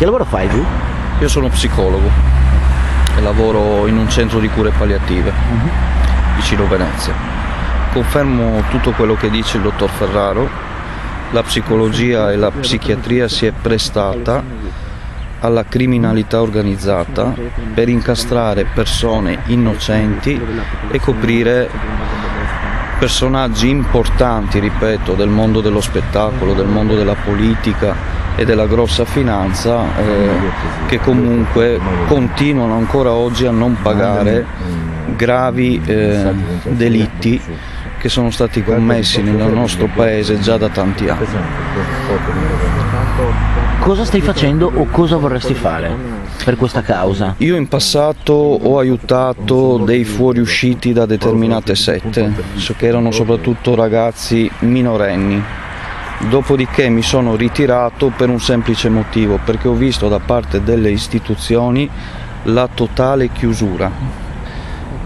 Che lavoro fai tu? Io sono psicologo e lavoro in un centro di cure palliative vicino Venezia. Confermo tutto quello che dice il dottor Ferraro. La psicologia e la psichiatria si è prestata alla criminalità organizzata per incastrare persone innocenti e coprire personaggi importanti, ripeto, del mondo dello spettacolo, del mondo della politica e della grossa finanza, che comunque continuano ancora oggi a non pagare gravi delitti che sono stati commessi nel nostro paese già da tanti anni. Cosa stai facendo o cosa vorresti fare per questa causa? Io in passato ho aiutato dei fuoriusciti da determinate sette, che erano soprattutto ragazzi minorenni. Dopodiché mi sono ritirato per un semplice motivo, perché ho visto da parte delle istituzioni la totale chiusura.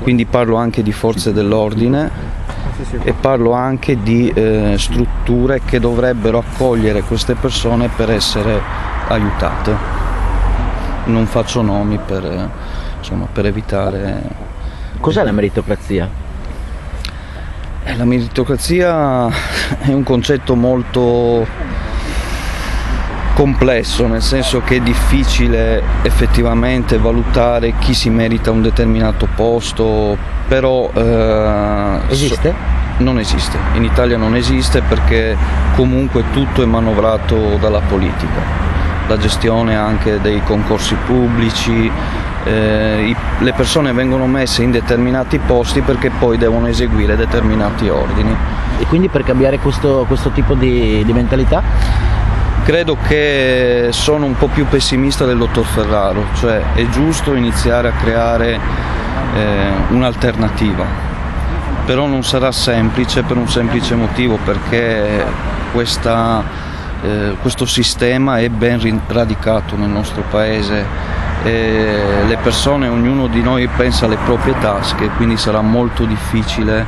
Quindi parlo anche di forze dell'ordine e parlo anche di strutture che dovrebbero accogliere queste persone per essere aiutate. Non faccio nomi per evitare. Cos'è la meritocrazia? La meritocrazia è un concetto molto complesso, nel senso che è difficile effettivamente valutare chi si merita un determinato posto, però Esiste? Non esiste, in Italia non esiste, perché comunque tutto è manovrato dalla politica, la gestione anche dei concorsi pubblici, le persone vengono messe in determinati posti perché poi devono eseguire determinati ordini. E quindi per cambiare questo tipo di mentalità? Credo che sono un po' più pessimista del dottor Ferraro, cioè è giusto iniziare a creare un'alternativa, però non sarà semplice per un semplice motivo, perché questo sistema è ben radicato nel nostro paese e le persone, ognuno di noi pensa alle proprie tasche, quindi sarà molto difficile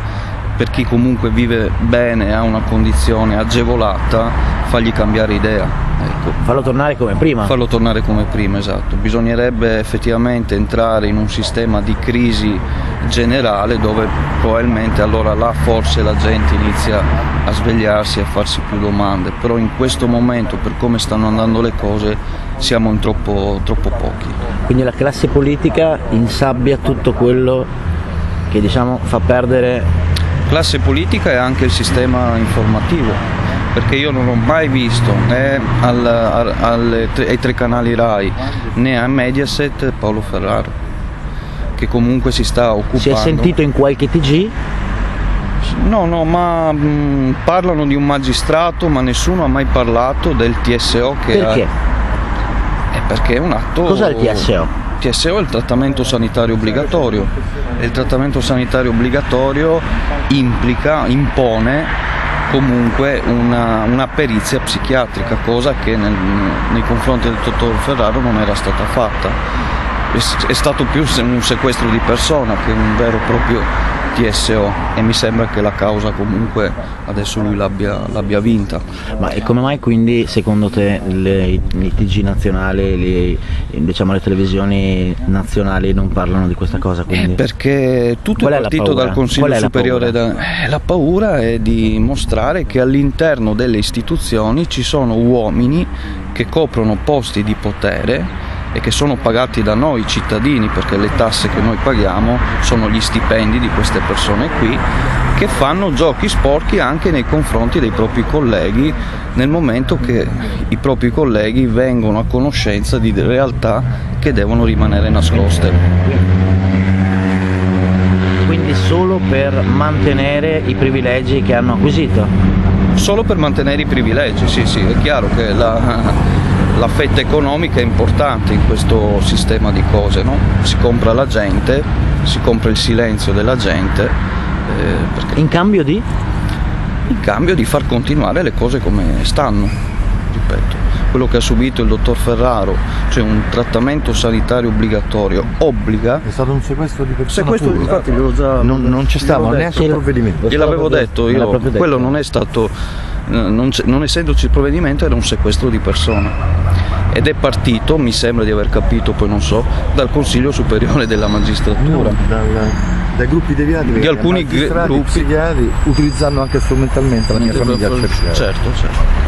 per chi comunque vive bene, ha una condizione agevolata, fargli cambiare idea. Ecco. Farlo tornare come prima. Farlo tornare come prima, esatto. Bisognerebbe effettivamente entrare in un sistema di crisi generale dove probabilmente allora là forse la gente inizia a svegliarsi e a farsi più domande, però in questo momento, per come stanno andando le cose, siamo in troppo pochi. Quindi la classe politica insabbia tutto quello che fa perdere. Classe politica e anche il sistema informativo, perché io non ho mai visto né ai tre canali RAI né a Mediaset Paolo Ferraro, che comunque si sta occupando. Si è sentito in qualche TG? No, ma parlano di un magistrato, ma nessuno ha mai parlato del TSO che Perché? Perché è un atto. Cos'è il TSO? TSO è il trattamento sanitario obbligatorio, e il trattamento sanitario obbligatorio impone comunque una perizia psichiatrica, cosa che nei confronti del dottor Ferraro non era stata fatta. È stato più un sequestro di persona che un vero e proprio TSO, e mi sembra che la causa comunque adesso lui l'abbia vinta. Ma e come mai quindi secondo te i TG nazionali, le televisioni nazionali non parlano di questa cosa? Perché tutto è partito dal Consiglio Superiore. La paura è di mostrare che all'interno delle istituzioni ci sono uomini che coprono posti di potere e che sono pagati da noi cittadini, perché le tasse che noi paghiamo sono gli stipendi di queste persone qui, che fanno giochi sporchi anche nei confronti dei propri colleghi, nel momento che i propri colleghi vengono a conoscenza di realtà che devono rimanere nascoste. Quindi solo per mantenere i privilegi che hanno acquisito? Solo per mantenere i privilegi, sì, è chiaro che la fetta economica è importante in questo sistema di cose, no? Si compra la gente, si compra il silenzio della gente. In cambio di? In cambio di far continuare le cose come stanno, ripeto. Quello che ha subito il dottor Ferraro, cioè un trattamento sanitario obbligatorio, obbliga. È stato un sequestro di persona. Sequestro, infatti, non c'è stato neanche il provvedimento. Gliel'avevo detto io, quello non è stato non essendoci il provvedimento era un sequestro di persona ed è partito, mi sembra di aver capito, poi non so, dal Consiglio Superiore della Magistratura. Dai gruppi deviati, di alcuni gruppi psichiatri utilizzando anche strumentalmente la mia famiglia. Certo.